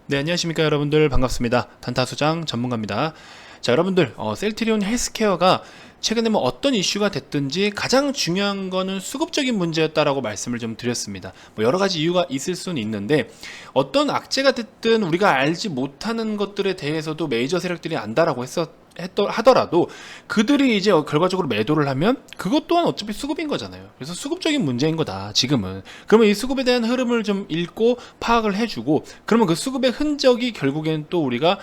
네, 안녕하십니까 여러분들. 반갑습니다. 단타수장 전문가입니다. 자, 여러분들, 셀트리온 헬스케어가 최근에 뭐 어떤 이슈가 됐든지 가장 중요한 거는 수급적인 문제였다라고 말씀을 좀 드렸습니다. 뭐 여러 가지 이유가 있을 수는 있는데, 어떤 악재가 됐든 우리가 알지 못하는 것들에 대해서도 메이저 세력들이 안다라고 하더라도 그들이 이제 결과적으로 매도를 하면 그것 또한 어차피 수급인 거잖아요. 그래서 수급적인 문제인 거다 지금은. 그러면 이 수급에 대한 흐름을 좀 읽고 파악을 해주고, 그러면 그 수급의 흔적이 결국엔 또 우리가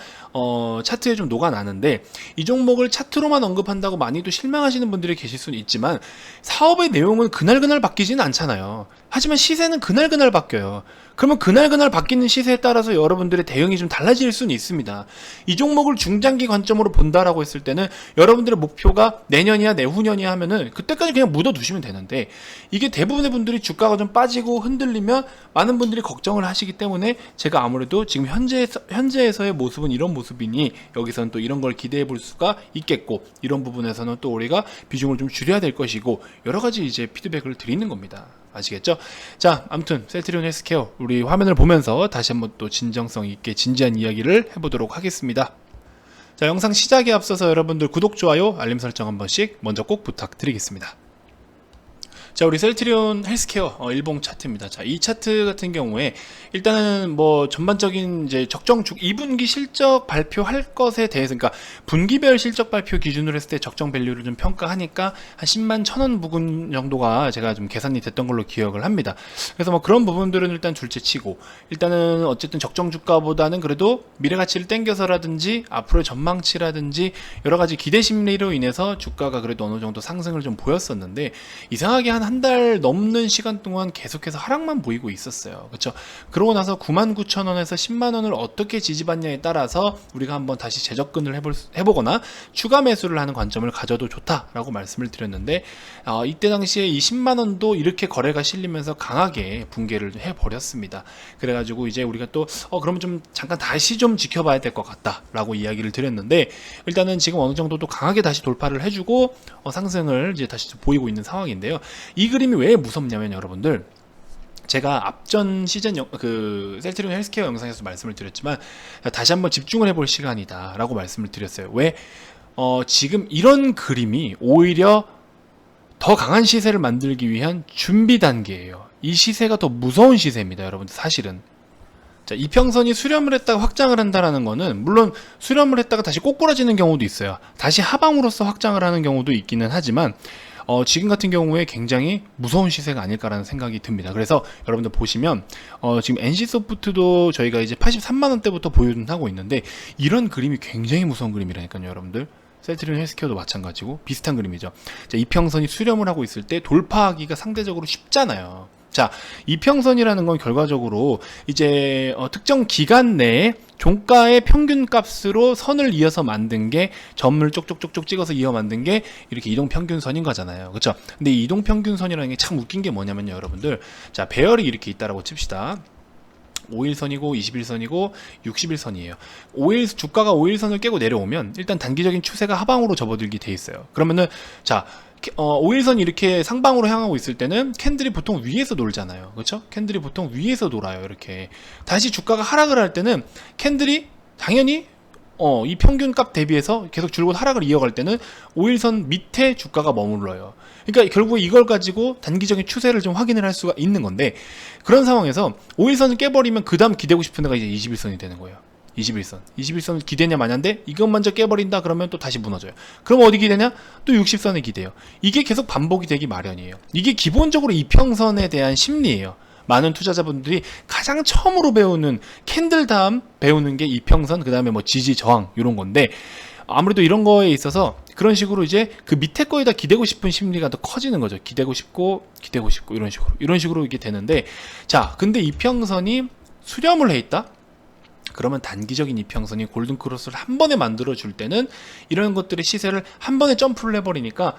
차트에 좀 녹아나는데, 이 종목을 차트로만 언급한다고 많이도 실망하시는 분들이 계실 수는 있지만 사업의 내용은 그날그날 바뀌지는 않잖아요. 하지만 시세는 그날그날 바뀌어요. 그러면 그날그날 바뀌는 시세에 따라서 여러분들의 대응이 좀 달라질 수는 있습니다. 이 종목을 중장기 관점으로 본다라고 했을 때는 여러분들의 목표가 내년이야 내후년이야 하면은 그때까지 그냥 묻어두시면 되는데, 이게 대부분의 분들이 주가가 좀 빠지고 흔들리면 많은 분들이 걱정을 하시기 때문에 제가 아무래도 지금 현재에서의 모습은 이런 모습이니 여기서는 또 이런 걸 기대해 볼 수가 있겠고, 이런 부분에서는 또 우리가 비중을 좀 줄여야 될 것이고, 여러 가지 이제 피드백을 드리는 겁니다. 아시겠죠? 자, 아무튼 셀트리온 헬스케어 우리 화면을 보면서 다시 한번 또 진정성 있게 진지한 이야기를 해보도록 하겠습니다. 자, 영상 시작에 앞서서 여러분들 구독, 좋아요, 알림 설정 한 번씩 먼저 꼭 부탁드리겠습니다. 자, 우리 셀트리온 헬스케어 일봉 차트입니다. 자, 이 차트 같은 경우에 일단은 뭐 전반적인 이제 2분기 실적 발표할 것에 대해서, 그러니까 분기별 실적 발표 기준으로 했을 때 적정 밸류를 좀 평가하니까 한 10만 1,000원 부근 정도가 제가 좀 계산이 됐던 걸로 기억을 합니다. 그래서 뭐 그런 부분들은 일단 둘째 치고, 일단은 어쨌든 적정 주가보다는 그래도 미래 가치를 땡겨서라든지 앞으로의 전망치라든지 여러 가지 기대 심리로 인해서 주가가 그래도 어느 정도 상승을 좀 보였었는데, 이상하게 한 달 넘는 시간 동안 계속해서 하락만 보이고 있었어요. 그렇죠? 그러고 나서 99,000원에서 10만원을 어떻게 지지받냐에 따라서 우리가 한번 다시 재접근을 해보거나 추가 매수를 하는 관점을 가져도 좋다라고 말씀을 드렸는데, 이때 당시에 이 10만원도 이렇게 거래가 실리면서 강하게 붕괴를 해버렸습니다. 그래가지고 이제 우리가 또 그러면 좀 잠깐 다시 좀 지켜봐야 될 것 같다라고 이야기를 드렸는데, 일단은 지금 어느 정도 또 강하게 다시 돌파를 해주고 상승을 이제 다시 보이고 있는 상황인데요. 이 그림이 왜 무섭냐면, 여러분들, 제가 앞전 시즌 셀트리온 헬스케어 영상에서 말씀을 드렸지만 다시 한번 집중을 해볼 시간이다 라고 말씀을 드렸어요. 왜? 지금 이런 그림이 오히려 더 강한 시세를 만들기 위한 준비 단계예요. 이 시세가 더 무서운 시세입니다, 여러분들. 사실은 자, 이평선이 수렴을 했다가 확장을 한다라는 거는, 물론 수렴을 했다가 다시 꼬꾸라지는 경우도 있어요. 다시 하방으로서 확장을 하는 경우도 있기는 하지만 지금 같은 경우에 굉장히 무서운 시세가 아닐까라는 생각이 듭니다. 그래서 여러분들 보시면 지금 NC소프트도 저희가 이제 83만원대부터 보유하고 있는데, 이런 그림이 굉장히 무서운 그림이라니까요, 여러분들. 셀트리온 헬스케어도 마찬가지고 비슷한 그림이죠. 자, 이평선이 수렴을 하고 있을 때 돌파하기가 상대적으로 쉽잖아요. 자, 이평선이라는 건 결과적으로 이제 특정 기간 내에 종가의 평균 값으로 선을 이어서 만든 게, 점을 쪽쪽쪽쪽 찍어서 이어 만든 게 이렇게 이동평균선인 거잖아요. 그렇죠? 근데 이 이동평균선이라는 게 참 웃긴 게 뭐냐면요, 여러분들. 자, 배열이 이렇게 있다라고 칩시다. 5일선이고 21선이고 60일선이에요. 주가가 5일선을 깨고 내려오면 일단 단기적인 추세가 하방으로 접어들게 돼 있어요. 그러면은 자, 5일선이 이렇게 상방으로 향하고 있을 때는 캔들이 보통 위에서 놀잖아요. 그렇죠? 캔들이 보통 위에서 놀아요. 이렇게 다시 주가가 하락을 할 때는 캔들이 당연히 이 평균값 대비해서 계속 줄곧 하락을 이어갈 때는 5일선 밑에 주가가 머물러요. 그러니까 결국 이걸 가지고 단기적인 추세를 좀 확인을 할 수가 있는 건데, 그런 상황에서 5일선을 깨버리면 그 다음 기대고 싶은 데가 이제 21선이 되는 거예요. 21선을 기대냐 마냐인데, 이것 먼저 깨버린다 그러면 또 다시 무너져요. 그럼 어디 기대냐? 또 60선에 기대요. 이게 계속 반복이 되기 마련이에요. 이게 기본적으로 이평선에 대한 심리예요. 많은 투자자분들이 가장 처음으로 배우는, 캔들 다음 배우는 게 이평선, 그 다음에 뭐 지지 저항 이런 건데, 아무래도 이런 거에 있어서 그런 식으로 이제 그 밑에 거에다 기대고 싶은 심리가 더 커지는 거죠. 기대고 싶고 이런 식으로 이게 되는데, 자, 근데 이평선이 수렴을 해 있다? 그러면 단기적인 이평선이 골든크로스를 한 번에 만들어 줄 때는 이런 것들의 시세를 한 번에 점프를 해버리니까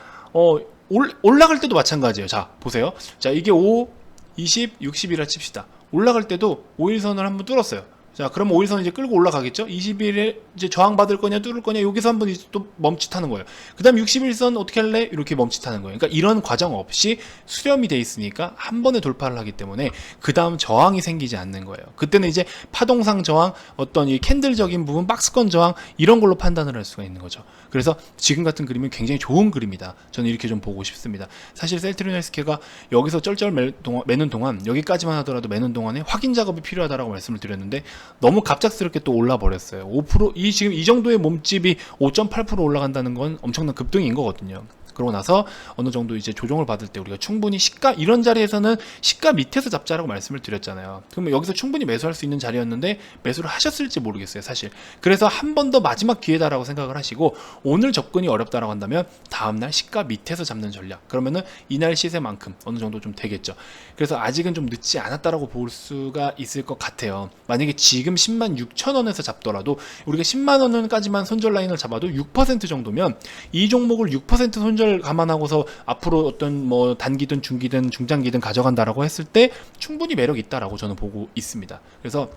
올라갈 때도 마찬가지예요. 자, 보세요. 자, 이게 5, 20, 60이라 칩시다. 올라갈 때도 5일선을 한번 뚫었어요. 자, 그럼 5일선 이제 끌고 올라가겠죠? 20일에 이제 저항받을 거냐, 뚫을 거냐, 여기서 한번 이제 또 멈칫하는 거예요. 그 다음 60일선 어떻게 할래? 이렇게 멈칫하는 거예요. 그러니까 이런 과정 없이 수렴이 돼 있으니까 한 번에 돌파를 하기 때문에 그 다음 저항이 생기지 않는 거예요. 그때는 이제 파동상 저항, 어떤 이 캔들적인 부분, 박스권 저항, 이런 걸로 판단을 할 수가 있는 거죠. 그래서 지금 같은 그림은 굉장히 좋은 그림이다. 저는 이렇게 좀 보고 싶습니다. 사실 셀트리온 헬스케어가 여기서 쩔쩔 매는 동안, 여기까지만 하더라도 매는 동안에 확인 작업이 필요하다라고 말씀을 드렸는데 너무 갑작스럽게 또 올라 버렸어요. 5% 지금 이 정도의 몸집이 5.8% 올라간다는 건 엄청난 급등인 거거든요. 그러고 나서 어느 정도 이제 조정을 받을 때 우리가 충분히 시가, 이런 자리에서는 시가 밑에서 잡자라고 말씀을 드렸잖아요. 그러면 여기서 충분히 매수할 수 있는 자리였는데 매수를 하셨을지 모르겠어요, 사실. 그래서 한 번 더 마지막 기회다라고 생각을 하시고 오늘 접근이 어렵다라고 한다면 다음날 시가 밑에서 잡는 전략, 그러면은 이날 시세만큼 어느 정도 좀 되겠죠. 그래서 아직은 좀 늦지 않았다라고 볼 수가 있을 것 같아요. 만약에 지금 10만 6천 원에서 잡더라도 우리가 10만 원까지만 손절 라인을 잡아도 6% 정도면 이 종목을 6% 손절 감안하고서 앞으로 어떤 뭐 단기든 중기든 중장기든 가져간다라고 했을 때 충분히 매력 있다라고 저는 보고 있습니다. 그래서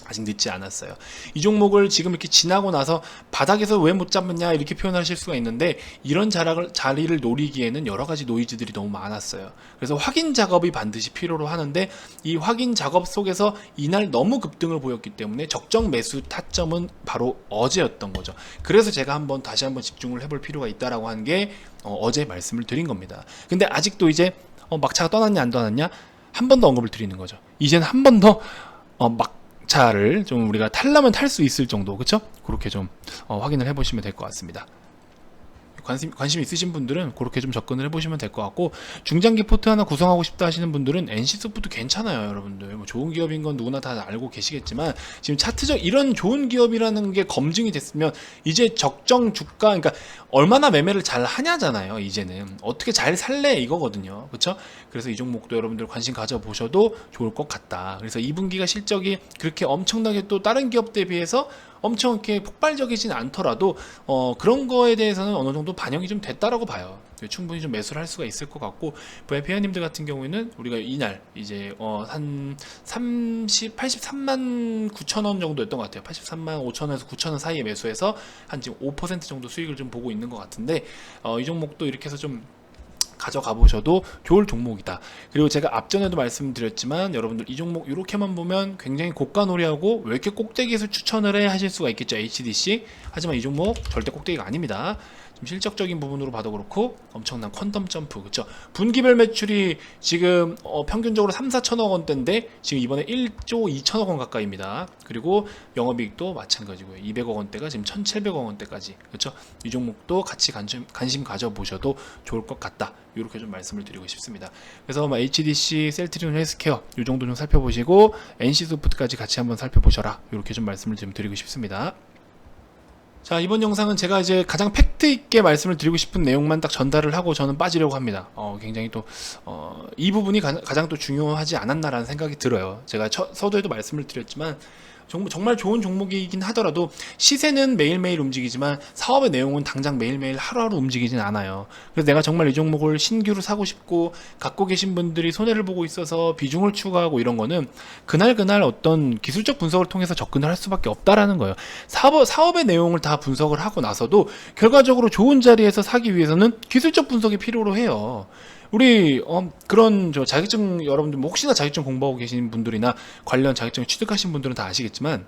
아직 늦지 않았어요. 이 종목을 지금 이렇게 지나고 나서 바닥에서 왜 못 잡느냐 이렇게 표현하실 수가 있는데 이런 자리를 노리기에는 여러 가지 노이즈들이 너무 많았어요. 그래서 확인 작업이 반드시 필요로 하는데 이 확인 작업 속에서 이날 너무 급등을 보였기 때문에 적정 매수 타점은 바로 어제였던 거죠. 그래서 제가 다시 한번 집중을 해볼 필요가 있다라고 한 게 어제 말씀을 드린 겁니다. 근데 아직도 이제 막차가 떠났냐 안 떠났냐 한 번 더 언급을 드리는 거죠. 이제는 한 번 더 차를 좀 우리가 탈라면 탈 수 있을 정도, 그쵸? 그렇게 좀 확인을 해보시면 될 것 같습니다. 관심 있으신 분들은 그렇게 좀 접근을 해보시면 될 것 같고, 중장기 포트 하나 구성하고 싶다 하시는 분들은 NC소프트 괜찮아요, 여러분들. 뭐 좋은 기업인 건 누구나 다 알고 계시겠지만 지금 차트적 이런 좋은 기업이라는 게 검증이 됐으면 이제 적정 주가, 그러니까 얼마나 매매를 잘 하냐잖아요. 이제는 어떻게 잘 살래 이거거든요, 그렇죠? 그래서 이 종목도 여러분들 관심 가져보셔도 좋을 것 같다. 그래서 2분기가 실적이 그렇게 엄청나게 또 다른 기업 대비해서 엄청 이렇게 폭발적이진 않더라도 그런 거에 대해서는 어느 정도 반영이 좀 됐다라고 봐요. 충분히 좀 매수를 할 수가 있을 것 같고, VIP 회원님들 같은 경우에는 우리가 이날 이제 한 83만 9천 원 정도였던 것 같아요. 83만 5천 원에서 9천 원 사이에 매수해서 한 지금 5% 정도 수익을 좀 보고 있는 것 같은데, 이 종목도 이렇게 해서 좀 가져가 보셔도 좋을 종목이다. 그리고 제가 앞전에도 말씀드렸지만 여러분들 이 종목 이렇게만 보면 굉장히 고가놀이하고 왜 이렇게 꼭대기에서 추천을 해 하실 수가 있겠죠, HDC. 하지만 이 종목 절대 꼭대기가 아닙니다. 좀 실적적인 부분으로 봐도 그렇고 엄청난 퀀텀 점프, 그렇죠? 분기별 매출이 지금 평균적으로 3, 4천억 원대인데 지금 이번에 1조 2천억 원 가까이입니다. 그리고 영업이익도 마찬가지고요. 200억 원대가 지금 1,700억 원대까지, 그렇죠? 이 종목도 같이 관심 가져보셔도 좋을 것 같다. 이렇게 좀 말씀을 드리고 싶습니다. 그래서 HDC, 셀트리온 헬스케어 이 정도 좀 살펴보시고 NC소프트까지 같이 한번 살펴보셔라. 이렇게 좀 말씀을 좀 드리고 싶습니다. 자, 이번 영상은 제가 이제 가장 팩트 있게 말씀을 드리고 싶은 내용만 딱 전달을 하고 저는 빠지려고 합니다. 굉장히 또 이 부분이 가장 또 중요하지 않았나라는 생각이 들어요. 제가 서두에도 말씀을 드렸지만 정말 좋은 종목이긴 하더라도 시세는 매일매일 움직이지만 사업의 내용은 당장 매일매일 하루하루 움직이진 않아요. 그래서 내가 정말 이 종목을 신규로 사고 싶고 갖고 계신 분들이 손해를 보고 있어서 비중을 추가하고 이런 거는 그날 어떤 기술적 분석을 통해서 접근을 할 수밖에 없다라는 거예요. 사업의 내용을 다 분석을 하고 나서도 결과적으로 좋은 자리에서 사기 위해서는 기술적 분석이 필요로 해요. 우리 그런 자격증, 여러분들 뭐 혹시나 자격증 공부하고 계신 분들이나 관련 자격증을 취득하신 분들은 다 아시겠지만,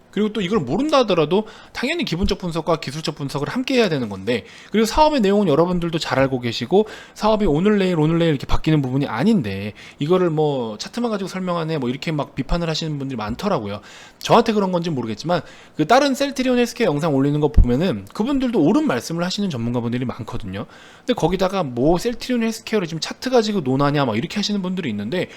그리고 또 이걸 모른다 하더라도 당연히 기본적 분석과 기술적 분석을 함께 해야 되는 건데, 그리고 사업의 내용은 여러분들도 잘 알고 계시고 사업이 오늘 내일 이렇게 바뀌는 부분이 아닌데 이거를 뭐 차트만 가지고 설명하네 뭐 이렇게 막 비판을 하시는 분들이 많더라고요. 저한테 그런 건지 모르겠지만 그 다른 셀트리온 헬스케어 영상 올리는 거 보면은 그분들도 옳은 말씀을 하시는 전문가분들이 많거든요. 근데 거기다가 뭐 셀트리온 헬스케어를 지금 차트 가지고 논하냐 막 이렇게 하시는 분들이 있는데,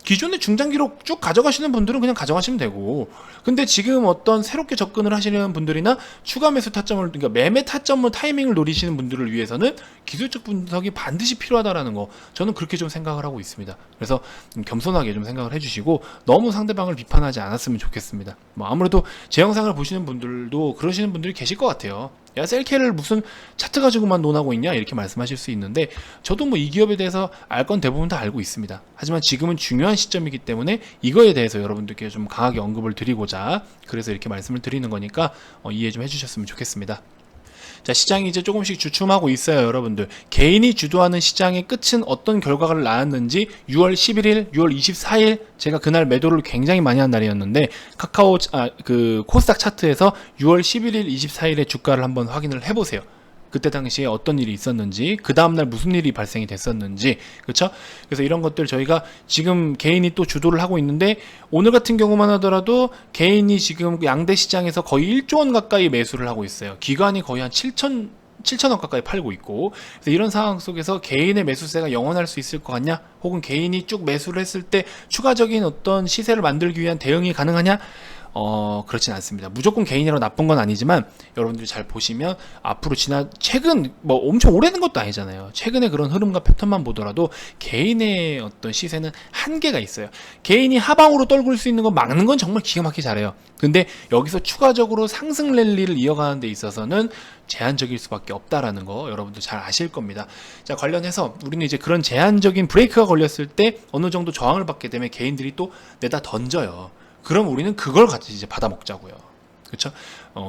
기존의 중장기로 쭉 가져가시는 분들은 그냥 가져가시면 되고, 근데 지금 어떤 새롭게 접근을 하시는 분들이나 추가 매수 타점을, 그러니까 매매 타점을 타이밍을 노리시는 분들을 위해서는 기술적 분석이 반드시 필요하다라는 거, 저는 그렇게 좀 생각을 하고 있습니다. 그래서 겸손하게 좀 생각을 해주시고 너무 상대방을 비판하지 않았으면 좋겠습니다. 뭐 아무래도 제 영상을 보시는 분들도 그러시는 분들이 계실 것 같아요. 야, 셀케를 무슨 차트 가지고만 논하고 있냐 이렇게 말씀하실 수 있는데, 저도 뭐 이 기업에 대해서 알 건 대부분 다 알고 있습니다. 하지만 지금은 중요한 시점이기 때문에 이거에 대해서 여러분들께 좀 강하게 언급을 드리고자, 그래서 이렇게 말씀을 드리는 거니까 이해 좀 해주셨으면 좋겠습니다. 자, 시장이 이제 조금씩 주춤하고 있어요, 여러분들. 개인이 주도하는 시장의 끝은 어떤 결과를 낳았는지 6월 11일, 6월 24일 제가 그날 매도를 굉장히 많이 한 날이었는데, 코스닥 차트에서 6월 11일, 24일의 주가를 한번 확인을 해보세요. 그때 당시에 어떤 일이 있었는지, 그 다음날 무슨 일이 발생이 됐었는지, 그렇죠? 그래서 이런 것들 저희가 지금 개인이 또 주도를 하고 있는데, 오늘 같은 경우만 하더라도 개인이 지금 양대 시장에서 거의 1조 원 가까이 매수를 하고 있어요. 기관이 거의 한 7천억 가까이 팔고 있고, 그래서 이런 상황 속에서 개인의 매수세가 영원할 수 있을 것 같냐? 혹은 개인이 쭉 매수를 했을 때 추가적인 어떤 시세를 만들기 위한 대응이 가능하냐? 그렇진 않습니다. 무조건 개인이라고 나쁜 건 아니지만, 여러분들이 잘 보시면 앞으로 최근 뭐 엄청 오래된 것도 아니잖아요. 최근에 그런 흐름과 패턴만 보더라도 개인의 어떤 시세는 한계가 있어요. 개인이 하방으로 떨굴 수 있는 거 막는 건 정말 기가 막히게 잘해요. 근데 여기서 추가적으로 상승 랠리를 이어가는 데 있어서는 제한적일 수밖에 없다라는 거 여러분들 잘 아실 겁니다. 자, 관련해서 우리는 이제 그런 제한적인 브레이크가 걸렸을 때 어느 정도 저항을 받게 되면 개인들이 또 내다 던져요. 그럼 우리는 그걸 같이 이제 받아 먹자고요. 그렇죠?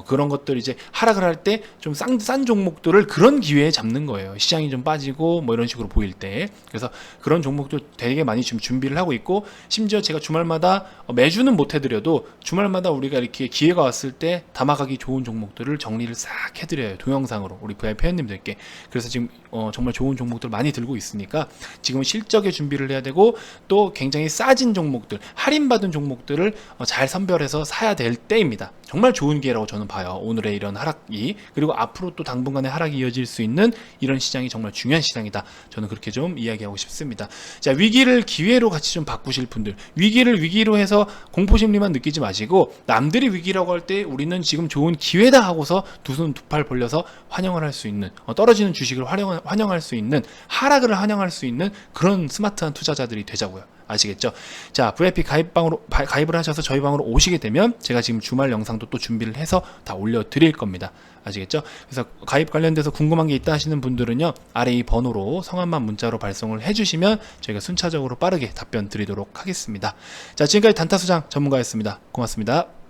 그런 것들 이제 하락을 할 때 좀 싼 종목들을 그런 기회에 잡는 거예요. 시장이 좀 빠지고 뭐 이런 식으로 보일 때. 그래서 그런 종목들 되게 많이 지금 준비를 하고 있고, 심지어 제가 주말마다 매주는 못 해드려도 주말마다 우리가 이렇게 기회가 왔을 때 담아가기 좋은 종목들을 정리를 싹 해드려요. 동영상으로 우리 VIP 회원님들께. 그래서 지금 정말 좋은 종목들 많이 들고 있으니까 지금은 실적에 준비를 해야 되고, 또 굉장히 싸진 종목들, 할인받은 종목들을 잘 선별해서 사야 될 때입니다. 정말 좋은 기회라고 저는 봐요. 오늘의 이런 하락이, 그리고 앞으로 또 당분간의 하락이 이어질 수 있는 이런 시장이 정말 중요한 시장이다. 저는 그렇게 좀 이야기하고 싶습니다. 자, 위기를 기회로 같이 좀 바꾸실 분들, 위기를 위기로 해서 공포심리만 느끼지 마시고, 남들이 위기라고 할 때 우리는 지금 좋은 기회다 하고서 두 손 두 팔 벌려서 환영을 할 수 있는, 떨어지는 주식을 환영할 수 있는, 하락을 환영할 수 있는 그런 스마트한 투자자들이 되자고요. 아시겠죠? 자, VIP 가입을 하셔서 저희 방으로 오시게 되면 제가 지금 주말 영상도 또 준비를 해서 다 올려드릴 겁니다. 아시겠죠? 그래서 가입 관련돼서 궁금한 게 있다 하시는 분들은요, 아래 이 번호로 성함만 문자로 발송을 해주시면 저희가 순차적으로 빠르게 답변 드리도록 하겠습니다. 자, 지금까지 단타수장 전문가였습니다. 고맙습니다.